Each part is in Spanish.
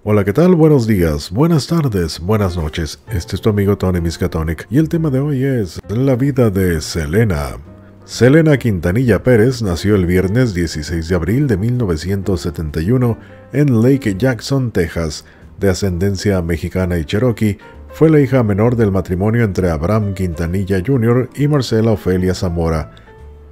Hola, ¿qué tal? Buenos días, buenas tardes, buenas noches. Este es tu amigo Tony Miskatonic y el tema de hoy es la vida de Selena. Selena Quintanilla Pérez nació el viernes 16 de abril de 1971 en Lake Jackson, Texas, de ascendencia mexicana y cherokee. Fue la hija menor del matrimonio entre Abraham Quintanilla Jr. y Marcela Ofelia Zamora.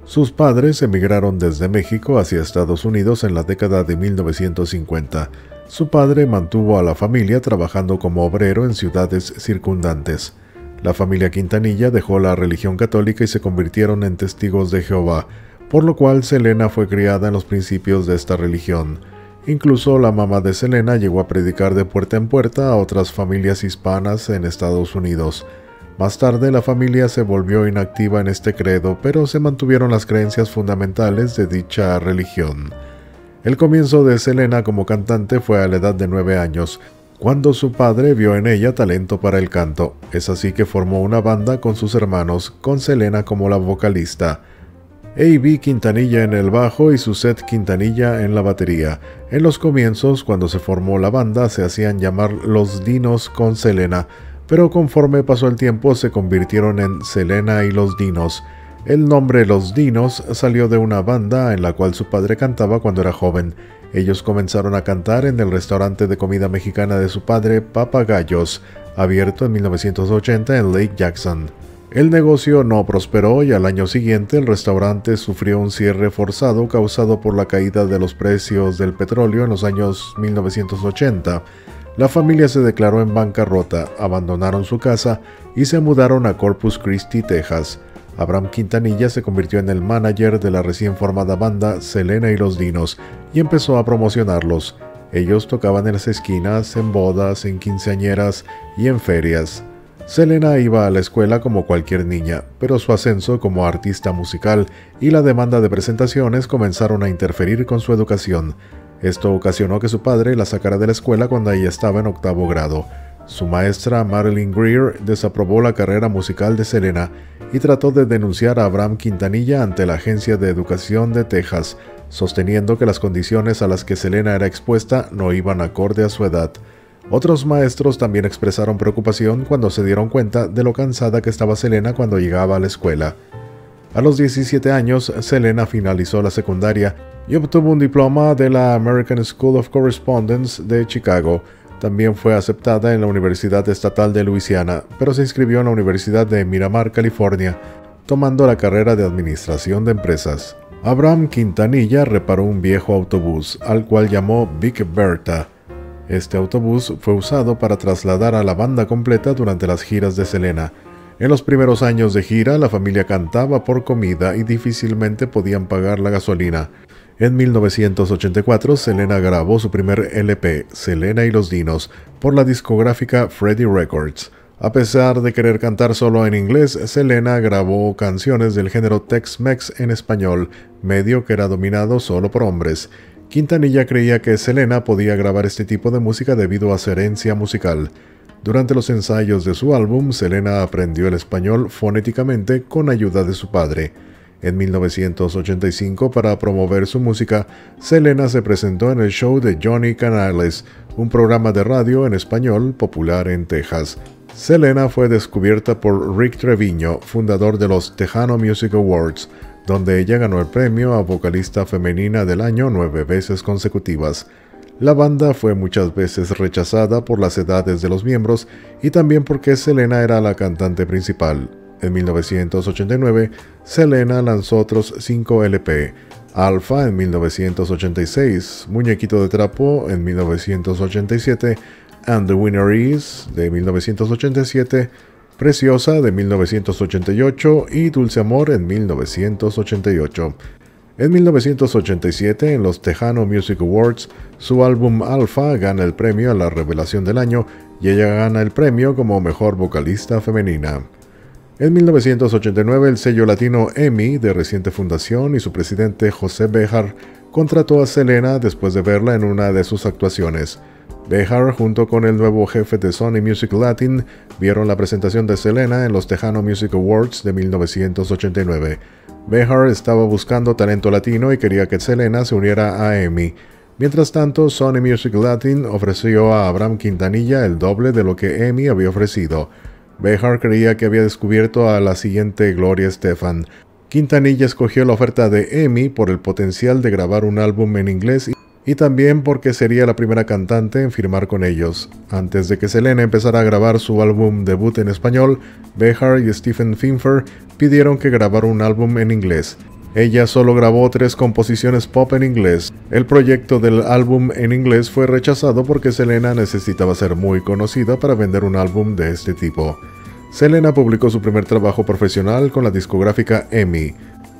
Sus padres emigraron desde México hacia Estados Unidos en la década de 1950. Su padre mantuvo a la familia trabajando como obrero en ciudades circundantes. La familia Quintanilla dejó la religión católica y se convirtieron en testigos de Jehová, por lo cual Selena fue criada en los principios de esta religión. Incluso la mamá de Selena llegó a predicar de puerta en puerta a otras familias hispanas en Estados Unidos. Más tarde la familia se volvió inactiva en este credo, pero se mantuvieron las creencias fundamentales de dicha religión. El comienzo de Selena como cantante fue a la edad de 9 años, cuando su padre vio en ella talento para el canto. Es así que formó una banda con sus hermanos, con Selena como la vocalista. A.B. Quintanilla en el bajo y Suzette Quintanilla en la batería. En los comienzos, cuando se formó la banda, se hacían llamar Los Dinos con Selena, pero conforme pasó el tiempo se convirtieron en Selena y Los Dinos. El nombre Los Dinos salió de una banda en la cual su padre cantaba cuando era joven. Ellos comenzaron a cantar en el restaurante de comida mexicana de su padre, Papagayos, abierto en 1980 en Lake Jackson. El negocio no prosperó y al año siguiente el restaurante sufrió un cierre forzado causado por la caída de los precios del petróleo en los años 1980. La familia se declaró en bancarrota, abandonaron su casa y se mudaron a Corpus Christi, Texas. Abraham Quintanilla se convirtió en el manager de la recién formada banda Selena y Los Dinos y empezó a promocionarlos. Ellos tocaban en las esquinas, en bodas, en quinceañeras y en ferias. Selena iba a la escuela como cualquier niña, pero su ascenso como artista musical y la demanda de presentaciones comenzaron a interferir con su educación. Esto ocasionó que su padre la sacara de la escuela cuando ella estaba en 8º grado. Su maestra Marilyn Greer desaprobó la carrera musical de Selena y trató de denunciar a Abraham Quintanilla ante la Agencia de Educación de Texas, sosteniendo que las condiciones a las que Selena era expuesta no iban acorde a su edad. Otros maestros también expresaron preocupación cuando se dieron cuenta de lo cansada que estaba Selena cuando llegaba a la escuela. A los 17 años, Selena finalizó la secundaria y obtuvo un diploma de la American School of Correspondence de Chicago. También fue aceptada en la Universidad Estatal de Luisiana, pero se inscribió en la Universidad de Miramar, California, tomando la carrera de Administración de Empresas. Abraham Quintanilla reparó un viejo autobús, al cual llamó Big Bertha. Este autobús fue usado para trasladar a la banda completa durante las giras de Selena. En los primeros años de gira, la familia cantaba por comida y difícilmente podían pagar la gasolina. En 1984, Selena grabó su primer LP, Selena y Los Dinos, por la discográfica Freddie Records. A pesar de querer cantar solo en inglés, Selena grabó canciones del género Tex-Mex en español, medio que era dominado solo por hombres. Quintanilla creía que Selena podía grabar este tipo de música debido a su herencia musical. Durante los ensayos de su álbum, Selena aprendió el español fonéticamente con ayuda de su padre. En 1985, para promover su música, Selena se presentó en el show de Johnny Canales, un programa de radio en español popular en Texas. Selena fue descubierta por Rick Treviño, fundador de los Tejano Music Awards, donde ella ganó el premio a vocalista femenina del año 9 veces consecutivas. La banda fue muchas veces rechazada por las edades de los miembros y también porque Selena era la cantante principal. En 1989, Selena lanzó otros 5 LP, Alpha en 1986, Muñequito de Trapo en 1987, And the Winner Is de 1987, Preciosa de 1988 y Dulce Amor en 1988. En 1987, en los Tejano Music Awards, su álbum Alpha gana el premio a la Revelación del Año y ella gana el premio como Mejor Vocalista Femenina. En 1989, el sello latino EMI, de reciente fundación, y su presidente José Béjar contrató a Selena después de verla en una de sus actuaciones. Béjar, junto con el nuevo jefe de Sony Music Latin, vieron la presentación de Selena en los Tejano Music Awards de 1989. Béjar estaba buscando talento latino y quería que Selena se uniera a EMI. Mientras tanto, Sony Music Latin ofreció a Abraham Quintanilla el doble de lo que EMI había ofrecido. Behar creía que había descubierto a la siguiente Gloria Estefan. Quintanilla escogió la oferta de EMI por el potencial de grabar un álbum en inglés y también porque sería la primera cantante en firmar con ellos. Antes de que Selena empezara a grabar su álbum debut en español, Behar y Stephen Finfer pidieron que grabara un álbum en inglés. Ella solo grabó 3 composiciones pop en inglés. El proyecto del álbum en inglés fue rechazado porque Selena necesitaba ser muy conocida para vender un álbum de este tipo. Selena publicó su primer trabajo profesional con la discográfica EMI,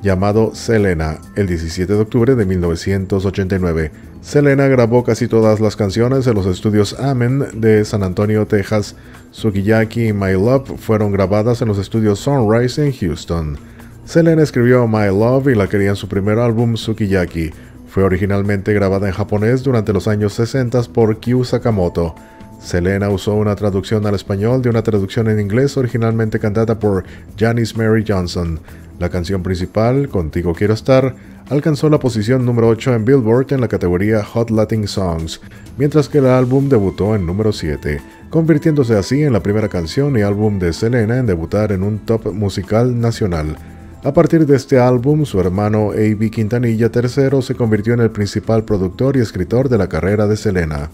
llamado Selena, el 17 de octubre de 1989. Selena grabó casi todas las canciones en los estudios Amen de San Antonio, Texas. Sukiyaki y My Love fueron grabadas en los estudios Sunrise en Houston. Selena escribió My Love y la quería en su primer álbum Sukiyaki. Fue originalmente grabada en japonés durante los años 60 por Kyu Sakamoto. Selena usó una traducción al español de una traducción en inglés originalmente cantada por Janice Mary Johnson. La canción principal, Contigo Quiero Estar, alcanzó la posición número 8 en Billboard en la categoría Hot Latin Songs, mientras que el álbum debutó en número 7, convirtiéndose así en la primera canción y álbum de Selena en debutar en un top musical nacional. A partir de este álbum, su hermano A.B. Quintanilla III se convirtió en el principal productor y escritor de la carrera de Selena.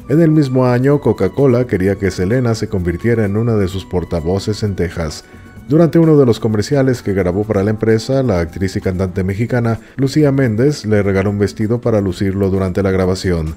En el mismo año, Coca-Cola quería que Selena se convirtiera en una de sus portavoces en Texas. Durante uno de los comerciales que grabó para la empresa, la actriz y cantante mexicana Lucía Méndez le regaló un vestido para lucirlo durante la grabación.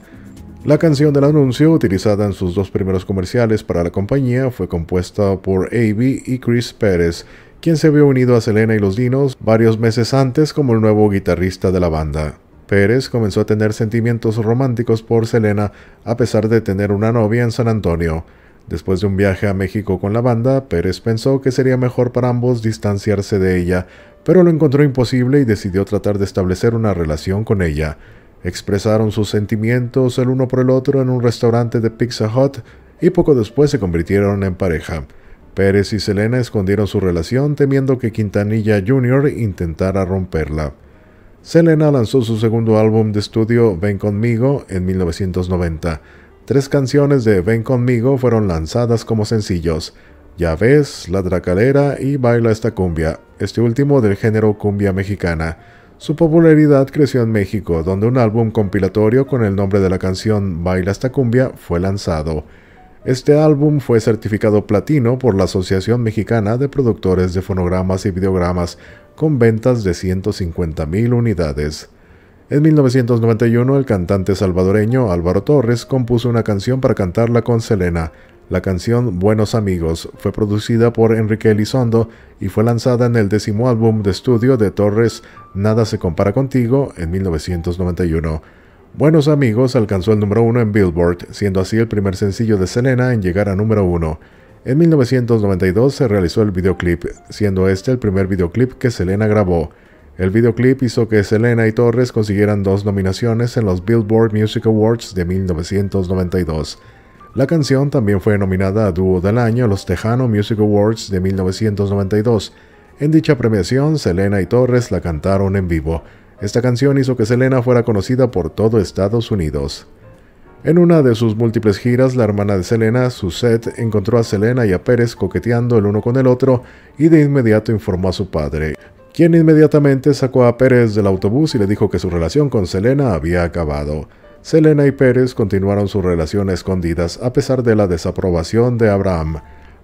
La canción del anuncio, utilizada en sus 2 primeros comerciales para la compañía, fue compuesta por A.B. y Chris Pérez, quien se había unido a Selena y los Dinos varios meses antes como el nuevo guitarrista de la banda. Pérez comenzó a tener sentimientos románticos por Selena a pesar de tener una novia en San Antonio. Después de un viaje a México con la banda, Pérez pensó que sería mejor para ambos distanciarse de ella, pero lo encontró imposible y decidió tratar de establecer una relación con ella. Expresaron sus sentimientos el uno por el otro en un restaurante de Pizza Hut y poco después se convirtieron en pareja. Pérez y Selena escondieron su relación temiendo que Quintanilla Jr. intentara romperla. Selena lanzó su segundo álbum de estudio, Ven Conmigo, en 1990. 3 canciones de Ven Conmigo fueron lanzadas como sencillos: Ya Ves, La Dracalera y Baila Esta Cumbia, este último del género cumbia mexicana. Su popularidad creció en México, donde un álbum compilatorio con el nombre de la canción Baila Esta Cumbia fue lanzado. Este álbum fue certificado platino por la Asociación Mexicana de Productores de Fonogramas y Videogramas, con ventas de 150,000 unidades. En 1991, el cantante salvadoreño Álvaro Torres compuso una canción para cantarla con Selena. La canción Buenos Amigos fue producida por Enrique Elizondo y fue lanzada en el 10º álbum de estudio de Torres, Nada se compara contigo, en 1991. Buenos Amigos alcanzó el número 1 en Billboard, siendo así el primer sencillo de Selena en llegar a número 1. En 1992 se realizó el videoclip, siendo este el primer videoclip que Selena grabó. El videoclip hizo que Selena y Torres consiguieran 2 nominaciones en los Billboard Music Awards de 1992. La canción también fue nominada a Dúo del Año a los Tejano Music Awards de 1992. En dicha premiación, Selena y Torres la cantaron en vivo. Esta canción hizo que Selena fuera conocida por todo Estados Unidos. En una de sus múltiples giras, la hermana de Selena, Suzette, encontró a Selena y a Pérez coqueteando el uno con el otro y de inmediato informó a su padre, quien inmediatamente sacó a Pérez del autobús y le dijo que su relación con Selena había acabado. Selena y Pérez continuaron su relación a escondidas a pesar de la desaprobación de Abraham.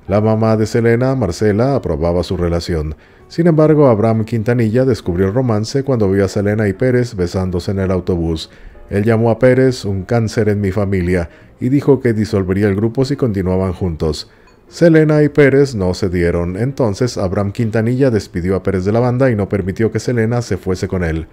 La mamá de Selena, Marcela, aprobaba su relación. Sin embargo, Abraham Quintanilla descubrió el romance cuando vio a Selena y Pérez besándose en el autobús. Él llamó a Pérez un cáncer en mi familia y dijo que disolvería el grupo si continuaban juntos. Selena y Pérez no cedieron, entonces Abraham Quintanilla despidió a Pérez de la banda y no permitió que Selena se fuese con él.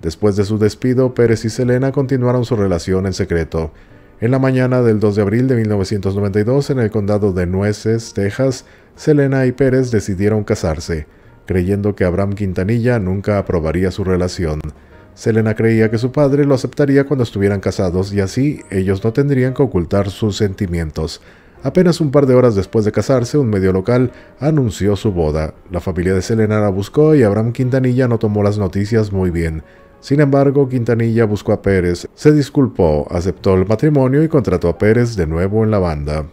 Después de su despido, Pérez y Selena continuaron su relación en secreto. En la mañana del 2 de abril de 1992, en el condado de Nueces, Texas, Selena y Pérez decidieron casarse, creyendo que Abraham Quintanilla nunca aprobaría su relación. Selena creía que su padre lo aceptaría cuando estuvieran casados y así ellos no tendrían que ocultar sus sentimientos. Apenas un par de horas después de casarse, un medio local anunció su boda. La familia de Selena la buscó y Abraham Quintanilla no tomó las noticias muy bien. Sin embargo, Quintanilla buscó a Pérez, se disculpó, aceptó el matrimonio y contrató a Pérez de nuevo en la banda.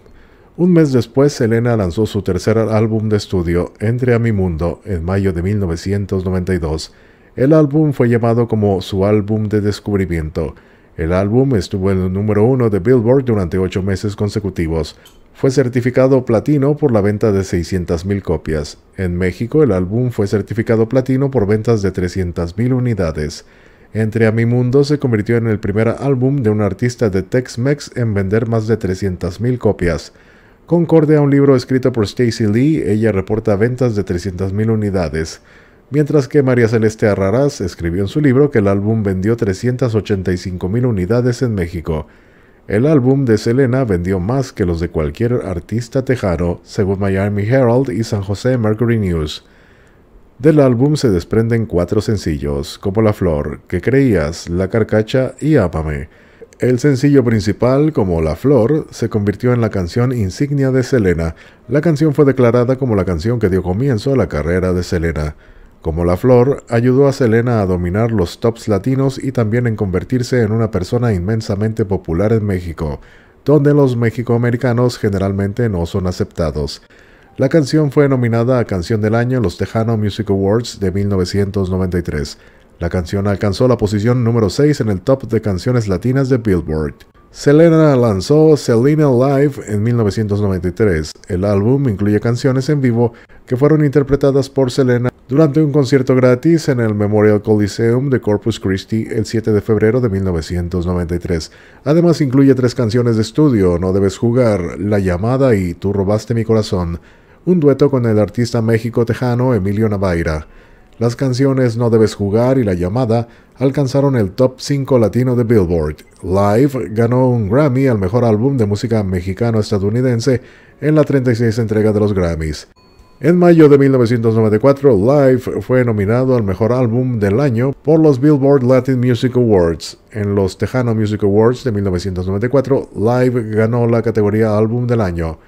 Un mes después, Selena lanzó su tercer álbum de estudio, Entre a mi mundo, en mayo de 1992. El álbum fue llamado como su álbum de descubrimiento. El álbum estuvo en el número 1 de Billboard durante 8 meses consecutivos. Fue certificado platino por la venta de 600,000 copias. En México, el álbum fue certificado platino por ventas de 300,000 unidades. Entre a mi mundo se convirtió en el primer álbum de un artista de Tex-Mex en vender más de 300,000 copias. Concorde a un libro escrito por Stacey Lee, ella reporta ventas de 300,000 unidades, mientras que María Celeste Arrarás escribió en su libro que el álbum vendió 385,000 unidades en México. El álbum de Selena vendió más que los de cualquier artista tejano, según Miami Herald y San Jose Mercury News. Del álbum se desprenden 4 sencillos, como La Flor, ¿Qué creías?, La Carcacha y Ámame. El sencillo principal, como La Flor, se convirtió en la canción insignia de Selena. La canción fue declarada como la canción que dio comienzo a la carrera de Selena. Como La Flor, ayudó a Selena a dominar los tops latinos y también en convertirse en una persona inmensamente popular en México, donde los mexicoamericanos generalmente no son aceptados. La canción fue nominada a Canción del Año en los Tejano Music Awards de 1993. La canción alcanzó la posición número 6 en el top de canciones latinas de Billboard. Selena lanzó Selena Live en 1993. El álbum incluye canciones en vivo que fueron interpretadas por Selena durante un concierto gratis en el Memorial Coliseum de Corpus Christi el 7 de febrero de 1993. Además incluye 3 canciones de estudio, No Debes Jugar, La Llamada y Tú Robaste Mi Corazón, un dueto con el artista México-tejano Emilio Navaira. Las canciones No Debes Jugar y La Llamada alcanzaron el top 5 latino de Billboard. Live ganó un Grammy al mejor álbum de música mexicano-estadounidense en la 36 entrega de los Grammys. En mayo de 1994, Live fue nominado al mejor álbum del año por los Billboard Latin Music Awards. En los Tejano Music Awards de 1994, Live ganó la categoría Álbum del Año.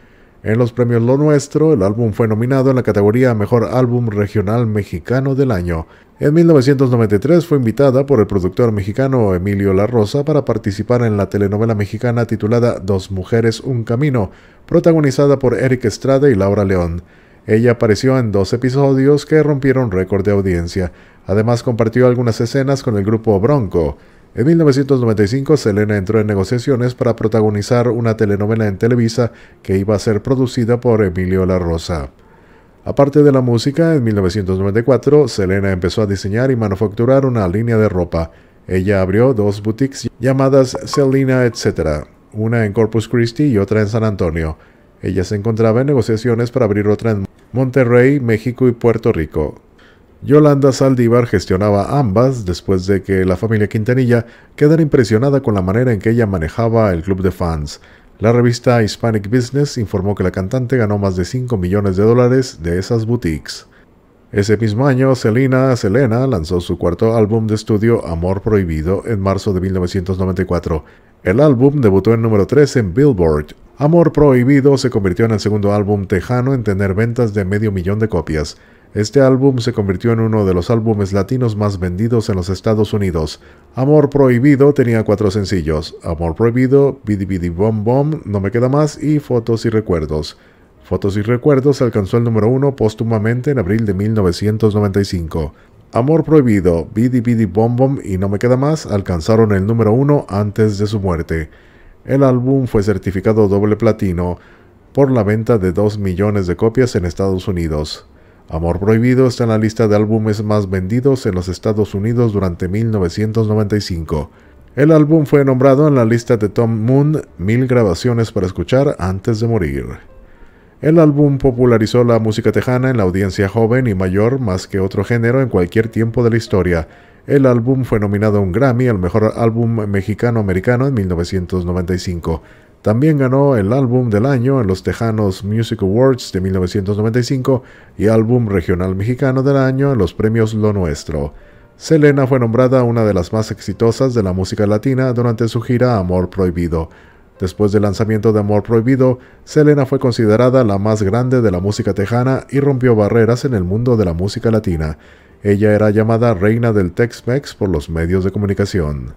En los premios Lo Nuestro, el álbum fue nominado en la categoría Mejor Álbum Regional Mexicano del Año. En 1993 fue invitada por el productor mexicano Emilio La Rosa para participar en la telenovela mexicana titulada Dos Mujeres, Un Camino, protagonizada por Eric Estrada y Laura León. Ella apareció en 2 episodios que rompieron récord de audiencia. Además compartió algunas escenas con el grupo Bronco. En 1995, Selena entró en negociaciones para protagonizar una telenovela en Televisa que iba a ser producida por Emilio La Rosa. Aparte de la música, en 1994, Selena empezó a diseñar y manufacturar una línea de ropa. Ella abrió 2 boutiques llamadas Selena Etc., una en Corpus Christi y otra en San Antonio. Ella se encontraba en negociaciones para abrir otra en Monterrey, México y Puerto Rico. Yolanda Saldívar gestionaba ambas después de que la familia Quintanilla quedara impresionada con la manera en que ella manejaba el club de fans. La revista Hispanic Business informó que la cantante ganó más de $5 millones de esas boutiques. Ese mismo año, Selena lanzó su cuarto álbum de estudio, Amor Prohibido, en marzo de 1994. El álbum debutó en número 3 en Billboard. Amor Prohibido se convirtió en el segundo álbum tejano en tener ventas de 500,000 de copias. Este álbum se convirtió en uno de los álbumes latinos más vendidos en los Estados Unidos. Amor Prohibido tenía 4 sencillos: Amor Prohibido, Bidi Bidi Bom Bom, No Me Queda Más y Fotos y Recuerdos. Fotos y Recuerdos alcanzó el número 1 póstumamente en abril de 1995. Amor Prohibido, Bidi Bidi Bom Bom y No Me Queda Más alcanzaron el número 1 antes de su muerte. El álbum fue certificado doble platino por la venta de 2 millones de copias en Estados Unidos. Amor Prohibido está en la lista de álbumes más vendidos en los Estados Unidos durante 1995. El álbum fue nombrado en la lista de Tom Moon 1000 grabaciones para escuchar antes de morir. El álbum popularizó la música tejana en la audiencia joven y mayor más que otro género en cualquier tiempo de la historia. El álbum fue nominado a un Grammy al mejor álbum mexicano-americano en 1995. También ganó el álbum del año en los Tejanos Music Awards de 1995 y álbum regional mexicano del año en los premios Lo Nuestro. Selena fue nombrada una de las más exitosas de la música latina durante su gira Amor Prohibido. Después del lanzamiento de Amor Prohibido, Selena fue considerada la más grande de la música tejana y rompió barreras en el mundo de la música latina. Ella era llamada Reina del Tex-Mex por los medios de comunicación.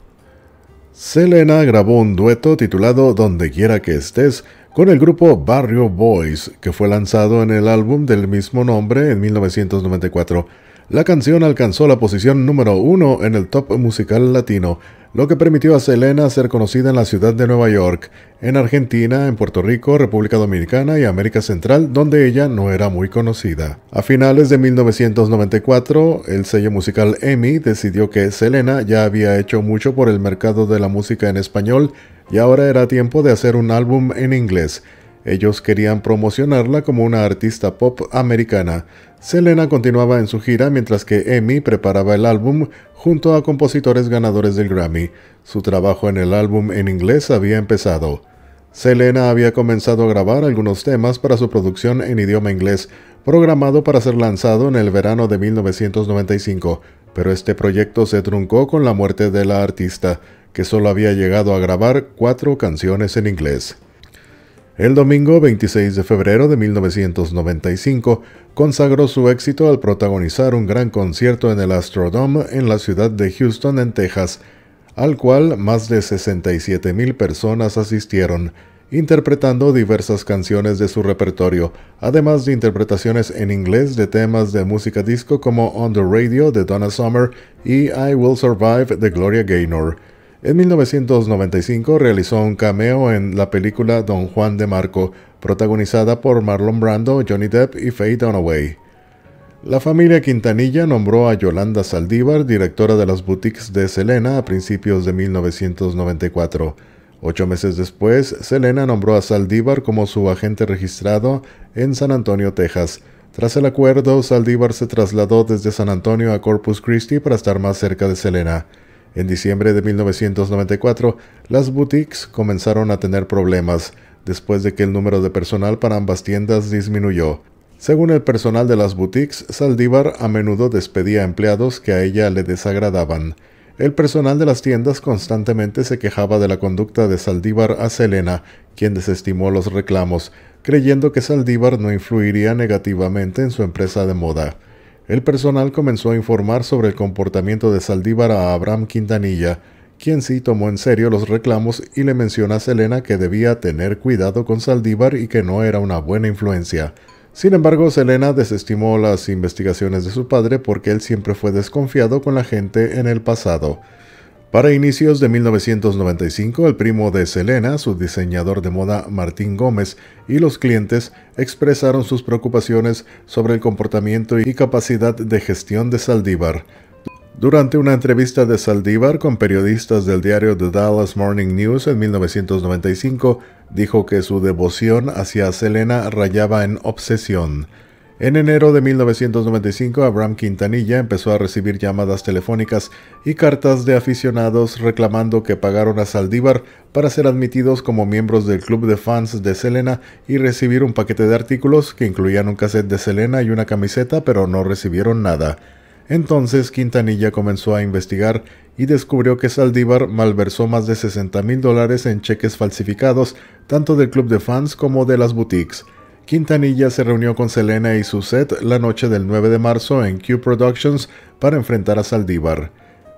Selena grabó un dueto titulado Donde quiera que estés con el grupo Barrio Boys, que fue lanzado en el álbum del mismo nombre en 1994. La canción alcanzó la posición número 1 en el top musical latino, lo que permitió a Selena ser conocida en la ciudad de Nueva York, en Argentina, en Puerto Rico, República Dominicana y América Central, donde ella no era muy conocida. A finales de 1994, el sello musical EMI decidió que Selena ya había hecho mucho por el mercado de la música en español y ahora era tiempo de hacer un álbum en inglés. Ellos querían promocionarla como una artista pop americana. Selena continuaba en su gira mientras que EMI preparaba el álbum junto a compositores ganadores del Grammy. Su trabajo en el álbum en inglés había empezado. Selena había comenzado a grabar algunos temas para su producción en idioma inglés, programado para ser lanzado en el verano de 1995, pero este proyecto se truncó con la muerte de la artista, que solo había llegado a grabar 4 canciones en inglés. El domingo 26 de febrero de 1995 consagró su éxito al protagonizar un gran concierto en el Astrodome en la ciudad de Houston, en Texas, al cual más de 67,000 personas asistieron, interpretando diversas canciones de su repertorio, además de interpretaciones en inglés de temas de música disco como On the Radio de Donna Summer y I Will Survive de Gloria Gaynor. En 1995 realizó un cameo en la película Don Juan de Marco, protagonizada por Marlon Brando, Johnny Depp y Faye Dunaway. La familia Quintanilla nombró a Yolanda Saldívar directora de las boutiques de Selena a principios de 1994. 8 meses después, Selena nombró a Saldívar como su agente registrado en San Antonio, Texas. Tras el acuerdo, Saldívar se trasladó desde San Antonio a Corpus Christi para estar más cerca de Selena. En diciembre de 1994, las boutiques comenzaron a tener problemas, después de que el número de personal para ambas tiendas disminuyó. Según el personal de las boutiques, Saldívar a menudo despedía empleados que a ella le desagradaban. El personal de las tiendas constantemente se quejaba de la conducta de Saldívar a Selena, quien desestimó los reclamos, creyendo que Saldívar no influiría negativamente en su empresa de moda. El personal comenzó a informar sobre el comportamiento de Saldívar a Abraham Quintanilla, quien sí tomó en serio los reclamos y le menciona a Selena que debía tener cuidado con Saldívar y que no era una buena influencia. Sin embargo, Selena desestimó las investigaciones de su padre porque él siempre fue desconfiado con la gente en el pasado. Para inicios de 1995, el primo de Selena, su diseñador de moda Martín Gómez, y los clientes expresaron sus preocupaciones sobre el comportamiento y capacidad de gestión de Saldívar. Durante una entrevista de Saldívar con periodistas del diario The Dallas Morning News en 1995, dijo que su devoción hacia Selena rayaba en obsesión. En enero de 1995, Abraham Quintanilla empezó a recibir llamadas telefónicas y cartas de aficionados reclamando que pagaron a Saldívar para ser admitidos como miembros del club de fans de Selena y recibir un paquete de artículos que incluían un cassette de Selena y una camiseta, pero no recibieron nada. Entonces Quintanilla comenzó a investigar y descubrió que Saldívar malversó más de $60,000 en cheques falsificados, tanto del club de fans como de las boutiques. Quintanilla se reunió con Selena y su set la noche del 9 de marzo en Q Productions para enfrentar a Saldívar.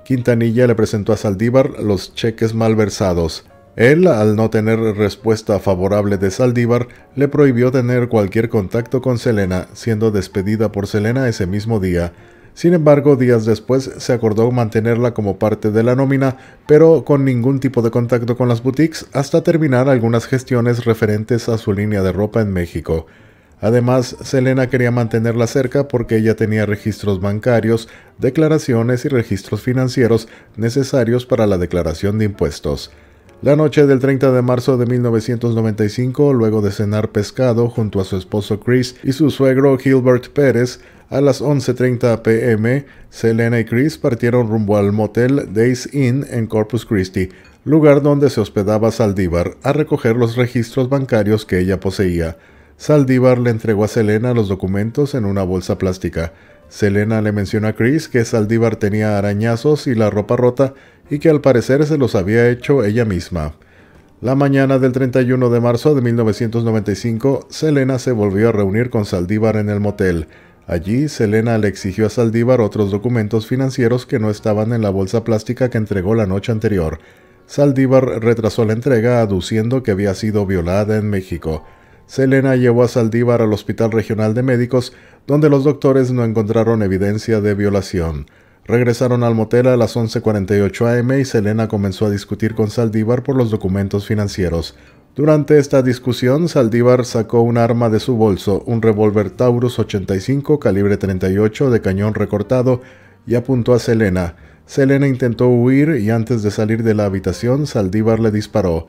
Quintanilla le presentó a Saldívar los cheques malversados. Él, al no tener respuesta favorable de Saldívar, le prohibió tener cualquier contacto con Selena, siendo despedida por Selena ese mismo día. Sin embargo, días después se acordó mantenerla como parte de la nómina, pero con ningún tipo de contacto con las boutiques hasta terminar algunas gestiones referentes a su línea de ropa en México. Además, Selena quería mantenerla cerca porque ella tenía registros bancarios, declaraciones y registros financieros necesarios para la declaración de impuestos. La noche del 30 de marzo de 1995, luego de cenar pescado junto a su esposo Chris y su suegro Gilbert Pérez, a las 11:30 p.m., Selena y Chris partieron rumbo al motel Days Inn en Corpus Christi, lugar donde se hospedaba Saldívar, a recoger los registros bancarios que ella poseía. Saldívar le entregó a Selena los documentos en una bolsa plástica. Selena le mencionó a Chris que Saldívar tenía arañazos y la ropa rota y que al parecer se los había hecho ella misma. La mañana del 31 de marzo de 1995, Selena se volvió a reunir con Saldívar en el motel. Allí, Selena le exigió a Saldívar otros documentos financieros que no estaban en la bolsa plástica que entregó la noche anterior. Saldívar retrasó la entrega aduciendo que había sido violada en México. Selena llevó a Saldívar al Hospital Regional de Médicos, donde los doctores no encontraron evidencia de violación. Regresaron al motel a las 11:48 am y Selena comenzó a discutir con Saldívar por los documentos financieros. Durante esta discusión, Saldívar sacó un arma de su bolso, un revólver Taurus 85 calibre 38 de cañón recortado, y apuntó a Selena. Selena intentó huir y antes de salir de la habitación, Saldívar le disparó.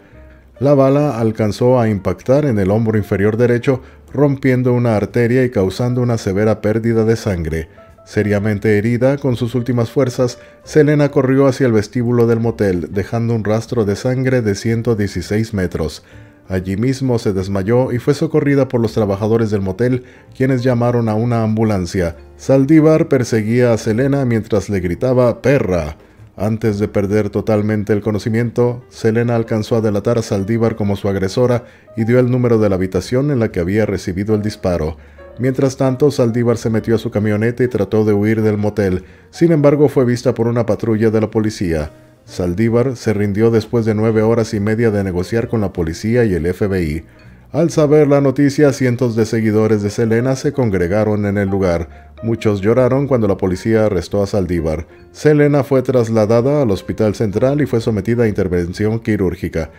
La bala alcanzó a impactar en el hombro inferior derecho, rompiendo una arteria y causando una severa pérdida de sangre. Seriamente herida, con sus últimas fuerzas, Selena corrió hacia el vestíbulo del motel, dejando un rastro de sangre de 116 metros. Allí mismo se desmayó y fue socorrida por los trabajadores del motel, quienes llamaron a una ambulancia. Saldívar perseguía a Selena mientras le gritaba «¡Perra!». Antes de perder totalmente el conocimiento, Selena alcanzó a delatar a Saldívar como su agresora y dio el número de la habitación en la que había recibido el disparo. Mientras tanto, Saldívar se metió a su camioneta y trató de huir del motel. Sin embargo, fue vista por una patrulla de la policía. Saldívar se rindió después de 9 horas y media de negociar con la policía y el FBI. Al saber la noticia, cientos de seguidores de Selena se congregaron en el lugar. Muchos lloraron cuando la policía arrestó a Saldívar. Selena fue trasladada al Hospital Central y fue sometida a intervención quirúrgica.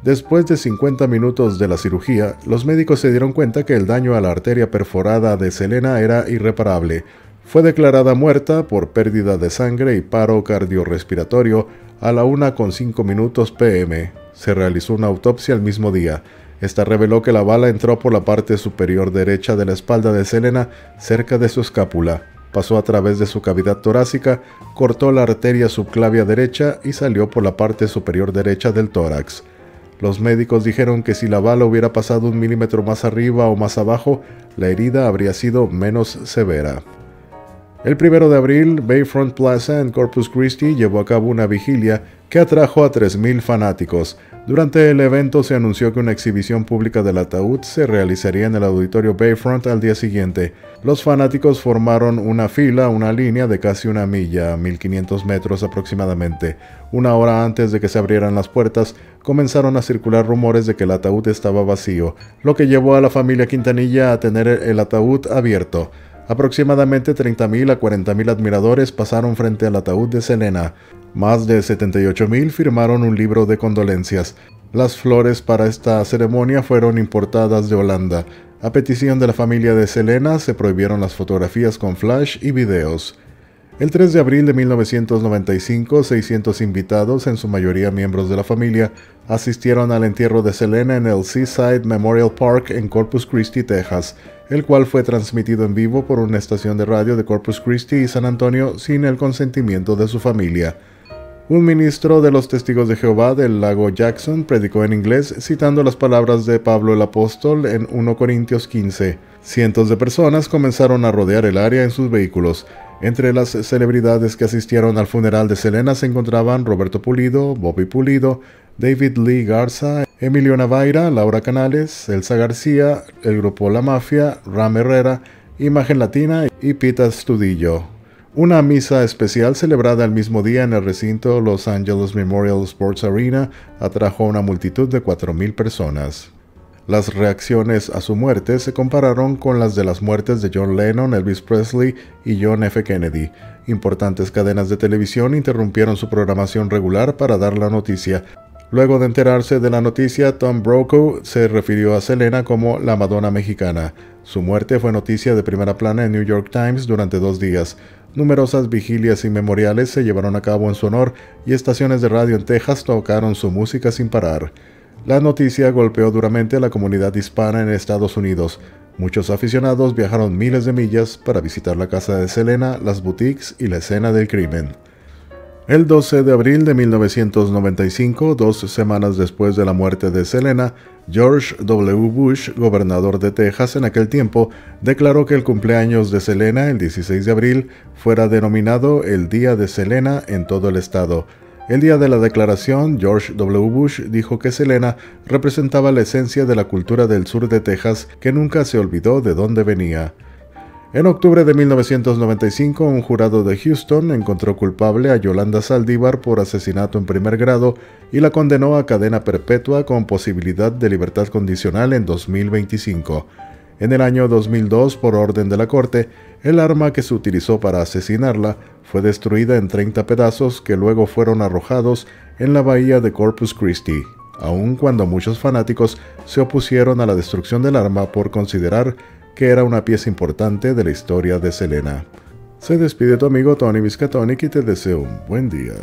Después de 50 minutos de la cirugía, los médicos se dieron cuenta que el daño a la arteria perforada de Selena era irreparable. Fue declarada muerta por pérdida de sangre y paro cardiorrespiratorio a la 1:05 p.m. Se realizó una autopsia el mismo día. Esta reveló que la bala entró por la parte superior derecha de la espalda de Selena, cerca de su escápula. Pasó a través de su cavidad torácica, cortó la arteria subclavia derecha y salió por la parte superior derecha del tórax. Los médicos dijeron que si la bala hubiera pasado 1 milímetro más arriba o más abajo, la herida habría sido menos severa. El 1 de abril, Bayfront Plaza en Corpus Christi llevó a cabo una vigilia que atrajo a 3,000 fanáticos. Durante el evento se anunció que una exhibición pública del ataúd se realizaría en el auditorio Bayfront al día siguiente. Los fanáticos formaron una línea de casi 1 milla, 1.500 metros aproximadamente. 1 hora antes de que se abrieran las puertas, comenzaron a circular rumores de que el ataúd estaba vacío, lo que llevó a la familia Quintanilla a tener el ataúd abierto. Aproximadamente 30,000 a 40,000 admiradores pasaron frente al ataúd de Selena. Más de 78,000 firmaron un libro de condolencias. Las flores para esta ceremonia fueron importadas de Holanda. A petición de la familia de Selena, se prohibieron las fotografías con flash y videos. El 3 de abril de 1995, 600 invitados, en su mayoría miembros de la familia, asistieron al entierro de Selena en el Seaside Memorial Park en Corpus Christi, Texas, el cual fue transmitido en vivo por una estación de radio de Corpus Christi y San Antonio sin el consentimiento de su familia. Un ministro de los Testigos de Jehová del lago Jackson predicó en inglés citando las palabras de Pablo el apóstol en 1 Corintios 15. Cientos de personas comenzaron a rodear el área en sus vehículos. Entre las celebridades que asistieron al funeral de Selena se encontraban Roberto Pulido, Bobby Pulido, David Lee Garza, Emilio Navaira, Laura Canales, Elsa García, el grupo La Mafia, Ram Herrera, Imagen Latina y Pita Studillo. Una misa especial celebrada el mismo día en el recinto Los Angeles Memorial Sports Arena atrajo a una multitud de 4,000 personas. Las reacciones a su muerte se compararon con las de las muertes de John Lennon, Elvis Presley y John F. Kennedy. Importantes cadenas de televisión interrumpieron su programación regular para dar la noticia. Luego de enterarse de la noticia, Tom Brokaw se refirió a Selena como la Madonna mexicana. Su muerte fue noticia de primera plana en New York Times durante 2 días. Numerosas vigilias y memoriales se llevaron a cabo en su honor y estaciones de radio en Texas tocaron su música sin parar. La noticia golpeó duramente a la comunidad hispana en Estados Unidos. Muchos aficionados viajaron miles de millas para visitar la casa de Selena, las boutiques y la escena del crimen. El 12 de abril de 1995, 2 semanas después de la muerte de Selena, George W. Bush, gobernador de Texas en aquel tiempo, declaró que el cumpleaños de Selena, el 16 de abril, fuera denominado el Día de Selena en todo el estado. El día de la declaración, George W. Bush dijo que Selena representaba la esencia de la cultura del sur de Texas que nunca se olvidó de dónde venía. En octubre de 1995, un jurado de Houston encontró culpable a Yolanda Saldívar por asesinato en primer grado y la condenó a cadena perpetua con posibilidad de libertad condicional en 2025. En el año 2002, por orden de la corte, el arma que se utilizó para asesinarla fue destruida en 30 pedazos que luego fueron arrojados en la bahía de Corpus Christi, aun cuando muchos fanáticos se opusieron a la destrucción del arma por considerar que era una pieza importante de la historia de Selena. Se despide tu amigo Tony Miskatonic y te deseo un buen día.